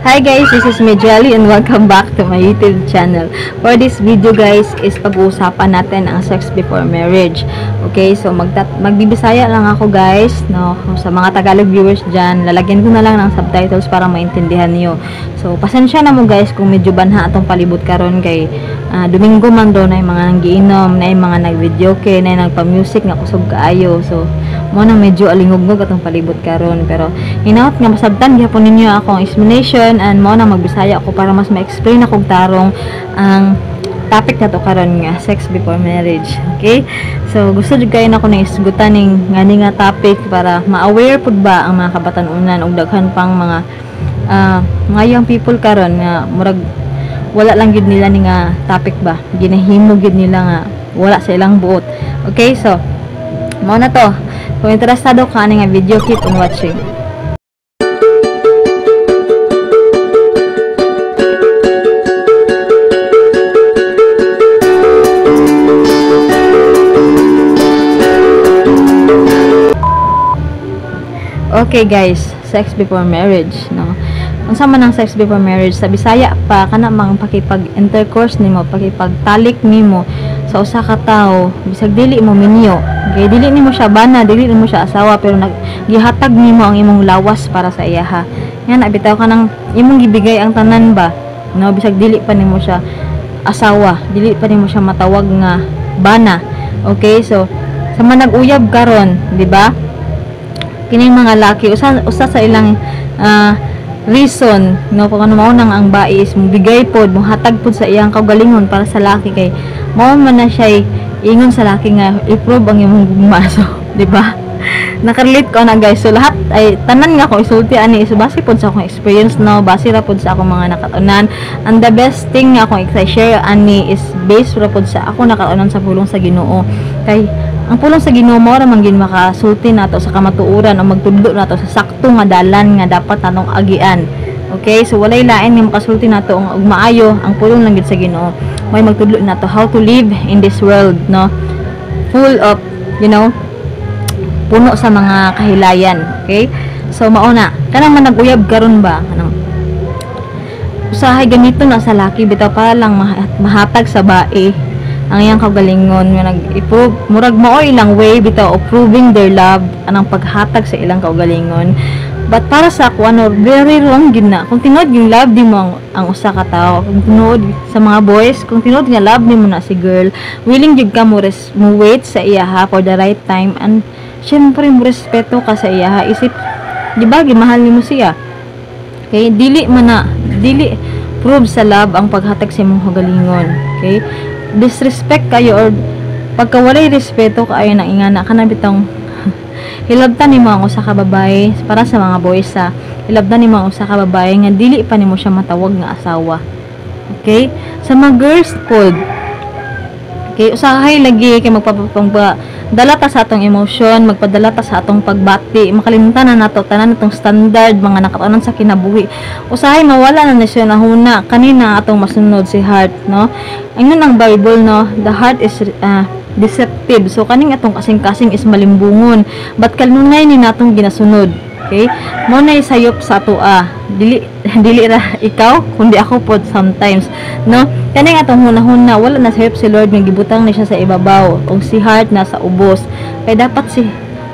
Hi guys, this is Medjali and welcome back to my YouTube channel. For this video guys is pag-uusapan natin ang sex before marriage. Okay, so magbibisaya lang ako guys, no? Sa mga Tagalog viewers dyan, lalagyan ko na lang ng subtitles para maintindihan niyo. So pasensya na mo guys kung medyo banha atong palibot karon kay Domingo man do na yung mga nanggiinom, na yung mga nag-videoke, na yung nagpa-music nga kusog kaayo. So mo nang medyo alingugnog atong palibot karon, pero hinaot nga masabtan gyapon ninyo akong explanation and mo na magbisaya ako para mas ma-explain akong tarong ang topic na to karon nga sex before marriage. Okay, so gusto jud kayo nako na isgutan ning ngani nga topic para ma-aware pud ba ang mga kabatan-unan ug daghan pang mga young people karon nga murag wala lang gid nila ni nga topic ba, ginahimo gid nila nga wala sa ilang buot. Okay, so mo na to. Kung interesado ka nga video, keep on watching. Okay guys, sex before marriage, no? Ang sama ng sex before marriage sa Bisaya pa kana mang pakipag-intercourse nimo, pakipagtalik nimo sa usa ka tawo bisag dili mo minyo. Okay, dili nimo siya bana, dili nimo siya asawa, pero gihatag nimo ang imong lawas para sa iyaha. Yan, bitaw ka nang imong gibigay ang tanan ba, no? Bisag dili pa nimo siya asawa, dili pa nimo siya matawag nga bana. Okay, so sa manag-uyab karon, di ba? Kining mga laki usa sa ilang reason, no, kung ano mao nang ang bai is mubigay pod, muhatag pod sa iyang kaugalingon para sa laki kay mao man na siya ingon sa laki nga i-prove ang imong gugma. So, di ba? Nakarelate ko na guys. So lahat ay tanan nga ko isulti ani, so base pod sa akong experience, no, base ra pod sa akong mga nakatunan. And the best thing nga akong i-share ani is based ra pod sa ako nakatunan sa pulong sa Ginoo. Kay ang pulong sa Ginoo mao ra man gid makasulti nato sa kamatuoran o magtudlo nato sa sakto nga dalan nga dapat natong agian. Okay, so walay lain nga makasulti nato og maayo ang pulong lang gid sa Ginoo. May magtudlo nato how to live in this world, no, full of, you know, puno sa mga kahilayan. Okay, so mauna kanang manag-uyab karon ba kanang usahay ganito na sa laki bitaw para lang mahatag sa bae ang iyang kaugalingon nga nag-improve murag mao ilang way bitaw of proving their love anang paghatag sa ilang kaugalingon. But para sa ako ano, very wrong gid na kung tinod yung love di mo ang usa ka tawo, kung tinod sa mga boys, kung tinod nga love nimo na si girl, willing jud ka mo wait sa iyaha for the right time, and syempre mo respeto ka sa iyaha, isip di ba gimahal nimo siya. Okay, dili prove sa love ang paghatag sa imong kaugalingon. Okay, disrespect kayo or pagkawalay respeto kaayo na ingana kana bitong hilabtan nimo ang usa ka babae para sa mga boys sa hilabtan nimo ang usa ka babae nga dili pa nimo siya matawag nga asawa. Okay, sa mga girls pod, okay, usahay lagi kay magdala ta sa atong emosyon, magpadala ta sa atong pagbati, makalimutan na nato tanan natong standard mga nakatunan sa kinabuhi. Usahay mawala na siya nahuna kanina atong masunod si heart, no? Ayun ang Bible, no, the heart is deceptive. So kaning atong kasing-kasing is malimbungon, but kanunay ni natong ginasunod. Okay, mo na sayop sa atoa, dili ra ikaw kundi ako pod sometimes, no? Kaning atong hunahuna wala na sayop si Lord nga gibutang ni siya sa ibabaw ug si heart na sa ubos, kay dapat si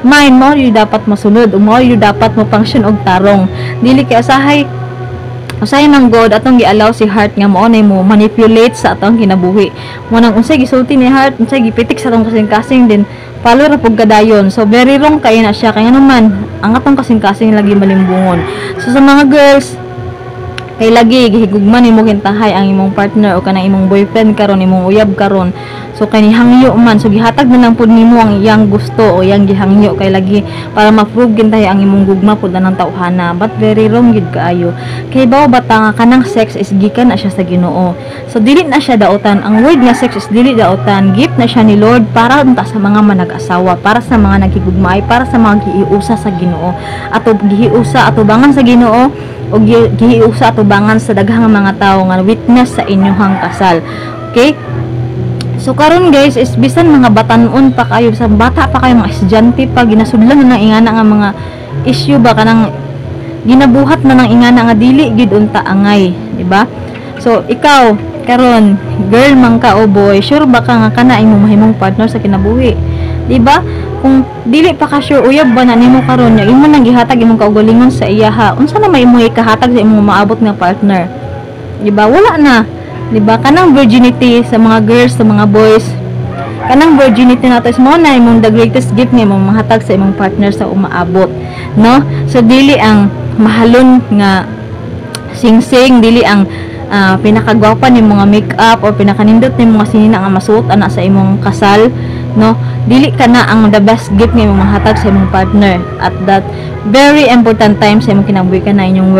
mind mo yung dapat masunod ug mo yung dapat mo function og tarong, dili kay usahay ng God atong gi-allow si heart nga mo na mo manipulate sa atong kinabuhi. Mo nang unsay gisulti ni heart, unsay gipitik sa atong kasing-kasing din follow ra pug gadayon. So very wrong kay na siya kay naman ang atong kasing-kasing lagi malimbungon. So sa mga girls kay lagi gihigugman nimo kintahay ang imong partner o kanang imong boyfriend karon, imong uyab karon, so kay nihangyo man, so gihatag na lang pud nimo ang iyang gusto o iyang gihangyo kay lagi para ma-prove kintahay ang imong gugma pud anang tawhana. But very wrong gid kaayo kay bawo bata nga kanang sex is gikan na siya sa Ginoo. So dili na siya daotan, ang word nga sex is dili daotan, gift na siya ni Lord para unta sa mga manag-asawa, para sa mga nagigugmay, para sa mga gihiusa sa Ginoo, ato gihiusa atubangan sa Ginoo o gihiusa atubangan sa daghang mga tawo nga witness sa inyong kasal. Okay, so karon guys is bisan mga batanon pa kayo, sa bata pa kayo, mga estudyante pa, ginasudlan na ingana nga mga issue ba kanang ginabuhat na ng ingana nga dili gid unta angay, di ba? So ikaw karon girl man ka o boy, sure ba ka nga kana imong mahimong partner sa kinabuhi, di ba? Kung dili pa ka sure uyab ba na nimo karon nya imo nang gihatag imong kaugalingon sa iya ha, unsa na may imo ikahatag sa imong maabot nga partner, di ba? Wala na, di ba? Kanang virginity sa mga girls, sa mga boys, kanang virginity nato is mo na imong the greatest gift nga imong mahatag sa imong partner sa umaabot, no? So dili ang mahalon nga sing-sing, dili ang pinakagwapa ni mga make-up or pinakanindot ni mga sinina nga masuot ana sa imong kasal, no? Dili kana ang the best gift nga imong mahatag sa imong partner at that very important time sa imong kinabuhi kana inyong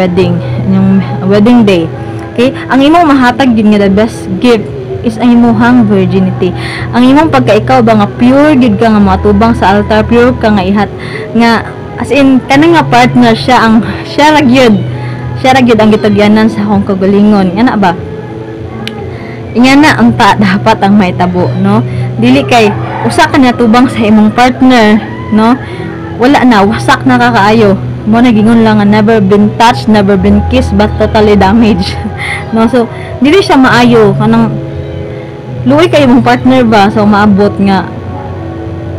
wedding day. Okay? Ang imong mahatag gid nga the best gift is ang imong virginity. Ang imong pagkaikaw ba nga pure gid ka nga matubang sa altar, pure ka nga ihat nga as in kanang nga partner siya ra gyud ang gitugyanan sa akong kagalingon, ngana ba? Ingana ang dapat ang mahitabo, no? Dili kay usa ka na tubang sa imong partner, no? Wala na, wasak na kakaayo. Mo nagingon lang nga never been touched, never been kissed, but totally damaged. No, so dili siya maayo kanang luoy kay imong partner ba sa umaabot nga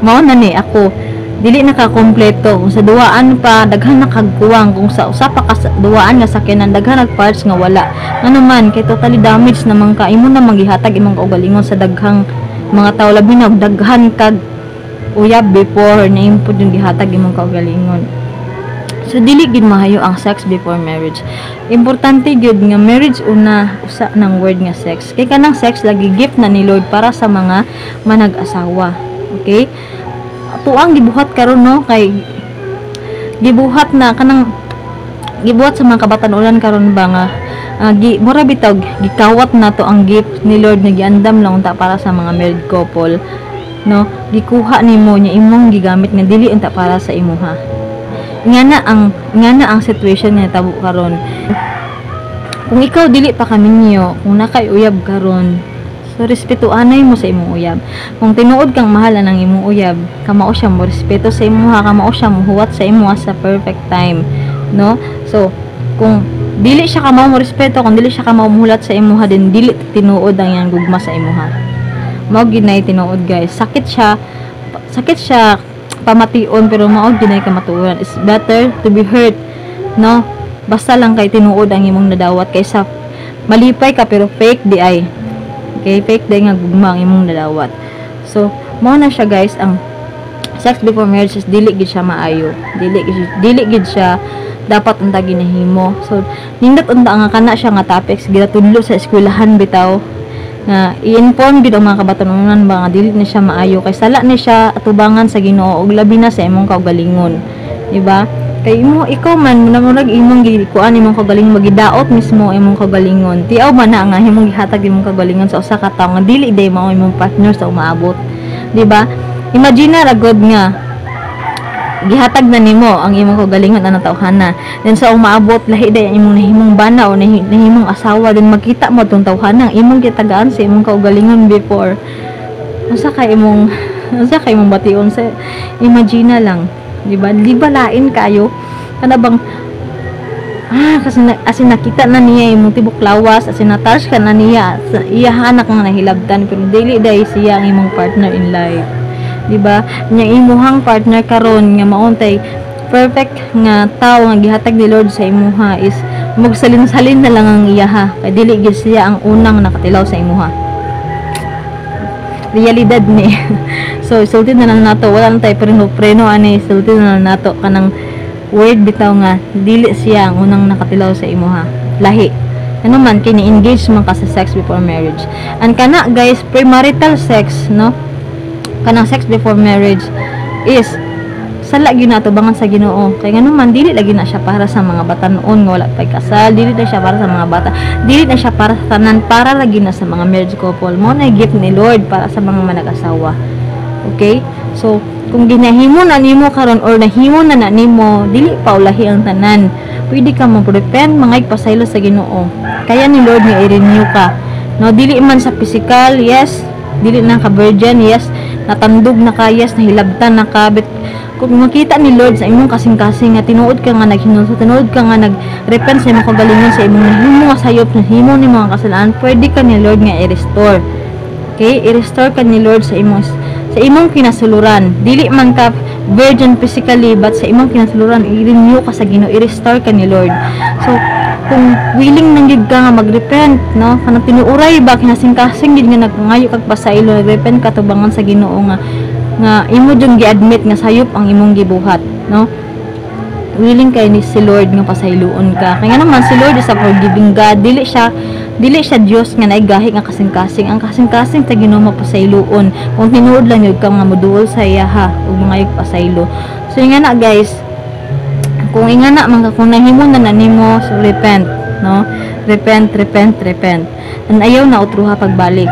mao na ni ako dili nakakompleto, kung sa duwaan pa daghan nakagkuwang, kung sa usa pa ka duwaan nga sakyanan daghan nagparts nga wala, ano man kay totally damaged naman ka, imo na magihatag imong kaugalingon sa daghang mga tao, labi na daghan kag uyab before na impod yung gihatag imong kaugalingon. So dili gid mahayo ang sex before marriage. Importante gid nga marriage una usa ng word nga sex, kay kanang sex lagi gift na ni Lord para sa mga manag-asawa. Okay, tuang gibuhat karon, no? Kay gibuhat na kanang gibuhat sa mga kabatan-ulan karon ba nga mura bitaw gikawat na to ang gift ni Lord nga giandam lang unta para sa mga married couple, no? Gikuha nimo nya imong gigamit nga dili unta para sa imuha. Ngana ang situation nga tabo karon. Kung ikaw dili pa kaminyo, kung nakay uyab karon, so respetuanay mo sa imong uyab. Kung tinuod kang mahal ng imong uyab, kamao siya mo respeto sa imuha, kamao siya mo huwat sa imuha sa perfect time, no? So kung dili siya kamao mo respeto, kung dili siya kamao muhulat sa imuha, din dili tinuod ang yang gugma sa imuha. Mao ginay tinuod, guys. Sakit siya pamation, pero mao ginay kamatuoran. It's better to be hurt, no? Basta lang kay tinuod ang imong nadawat kaysa malipay ka pero fake di ay. Okay, fake day nga gugma ang imong nadawat. So mao na siya, guys, ang sex before marriage is dili gid siya maayo, dili gid siya dapat unta ginahimo. So nindot unta nga kana siya nga topics ginatudlo sa eskwelahan bitaw nga i-inform gid ang mga kabatanunan ba nga dili na siya maayo kay sala ni siya atubangan sa Ginoo ug labi na sa imong kaugalingon, di ba? Kay ikaw man murag imong gikuan imong kaugalingon, magidaot mismo imong kaugalingon, tiaw man na nga imong gihatag imong kaugalingon sa usa ka tawo nga dili day mao imong partner sa umaabot, di ba? Imagine ra gud nga gihatag na nimo ang imong kaugalingon ana tawhana, then sa umaabot lahi day imong nahimong bana o nahimong asawa, then makita mo tong tawhana imong gitagaan sa imong kaugalingon before. Unsa kay imong bation sa imagine lang, di ba? Di ba lain kayo kana bang kasi asin nakita na niya imong tibok lawas, asin na-touch ka na niya sa iya anak nga nahilabtan, pero dili day siya ang imong partner in life, di ba? Nya imuhang partner karon nga mauntay perfect nga tao nga gihatag ni Lord sa imuha is magsalin-salin na lang ang iyaha, kay dili gid siya ang unang nakatilaw sa imuha. Realidad ni. So sulti na lang nato, wala lang tay preno ani, sulti na lang nato kanang word bitaw nga dili siya ang unang nakatilaw sa imuha. Lahi ano man kini engage man ka sa sex before marriage. And kana, guys, premarital sex, no? Kanang sex before marriage is sala gyud nato bangan sa Ginoo, kay ngano man dili lagi na siya para sa mga batanon nga wala pay kasal, dili na siya para sa mga bata, dili na siya para sa tanan, para lagi na sa mga marriage couple. Mo na gift ni Lord para sa mga manag-asawa. Okay, so kung ginahimo na nimo karon or nahimo na nimo, dili pa ulahi ang tanan, pwede ka mag-repent, mangay pasaylo sa Ginoo. Kaya ni Lord nga i-renew ka, no? Dili man sa physical, yes, dili na ka virgin, yes, natandog na ka, yes, nahilabtan na ka, but kung makita ni Lord sa imong kasing-kasing nga tinuod ka nga naghinulsol, tinuod ka nga nag-repent sa imong kagalingon sa imong nahimo nga sayop, nahimo ni mga kasalanan, pwede ka ni Lord nga i-restore. Okay, i-restore ka ni Lord sa imong kinasuluran. Dili man ka virgin physically, but sa imong kinasuluran i-renew ka sa Ginoo, i-restore ka ni Lord. So kung willing nang gid ka nga mag-repent, no, kanang tinuuray ba kinasing-kasing gid nga nagngayo kag pasaylo, nag-repent ka tubangan sa Ginoo nga imo jud gi-admit nga sayop ang imong gibuhat, no. Willing kay ni si Lord nga pasayloon ka. Kaya naman si Lord is a forgiving God. Dili siya Dios nga naigahi nga kasing-kasing. Ang kasing-kasing ta Ginoo mapasayloon. Kung tinuod lang yun ka nga moduol sa iya ha ug mga pasaylo. So nga na guys, kung inga na kung nahimo na nimo, so repent, no. Repent. And ayaw na utruha pagbalik.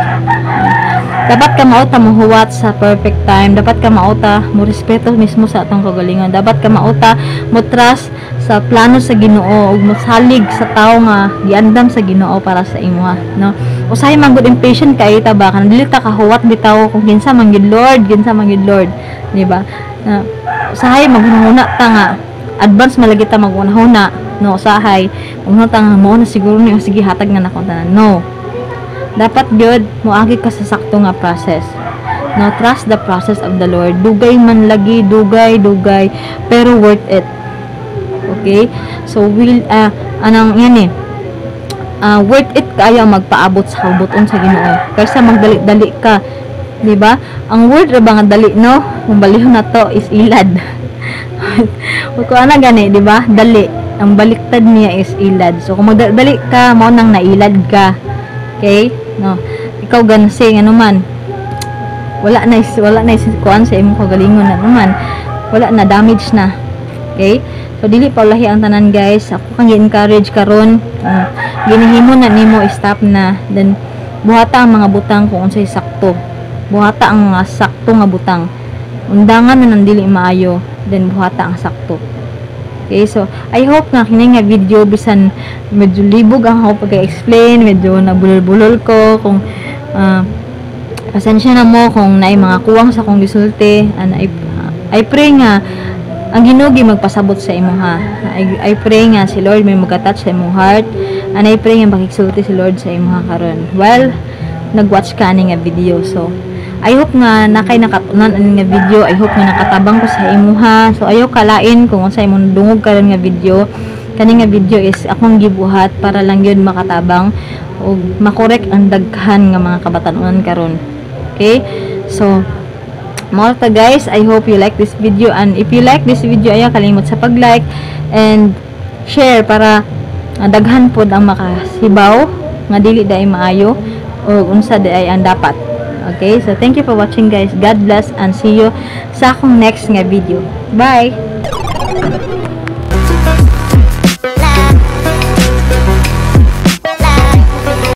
Dapat ka mauta mohuwat sa perfect time. Dapat ka mauta mo respeto mismo sa atong kagalingon. Dapat ka mauta mo trust sa plano sa Ginoo ug mosalig sa tawo nga giandam sa Ginoo para sa imuha, no. Usahay man gud impatient kay ta ba kan dili ta kahuwat bitaw kung kinsa man gid Lord, di ba? Usahay maghunahuna ta nga advance malagi ta maghunahuna, no. Usahay kung ta nga mo na siguro ni sige hatag na nako tanan, no. Dapat gyud moagi ka sa sakto nga process. No, trust the process of the Lord. Dugay man lagi, dugay, pero worth it. Okay? So anang yan worth it kaya magpaabot sa kabuton sa Ginoo. Kaysa magdali-dali ka, di ba? Ang word ra ba nga dali, no? Kung balihon na to is ilad. Kung ana gani, di ba? Dali. Ang baliktad niya is ilad. So kung magdali ka, mo nang nailad ka. Okay? No, ikaw gansi ano man, wala na kuan sa imong kagalingon na naman, wala na, damage na. Okay, so dili pa ulahi ang tanan guys. Ako kang i-encourage karon, ginihimo na nimo, stop na, then buhata ang mga butang kung unsay sakto, buhata ang mga sakto nga butang, undangan na nang dili maayo, then buhata ang sakto. Okay, so I hope nga kini nga video bisan medyo libog ang ako pag-explain, medyo nabulol-bulol ko, kung pasensya na mo kung naay mga kuwang sa akong gisulti, and I pray nga ang Ginoo magpasabot sa imo ha. I pray nga si Lord may mag-touch sa imong heart, and I pray nga makigsulti si Lord sa imo ha karon while nag-watch ka ani nga video. So I hope nga nakay nakatunan ani nga video. I hope nga nakatabang ko sa imuha. So ayaw kalain kung unsa imong dungog karon nga video. Kani nga video is akong gibuhat para lang yun makatabang ug makorek ang daghan nga mga kabatanon karon. Okay? So more ta guys, I hope you like this video, and if you like this video ayaw kalimot sa pag-like and share para daghan pod ang makasibaw nga dili daay maayo o unsa daay ang dapat. Okay, so thank you for watching guys. God bless and see you sa akong next nga video. Bye!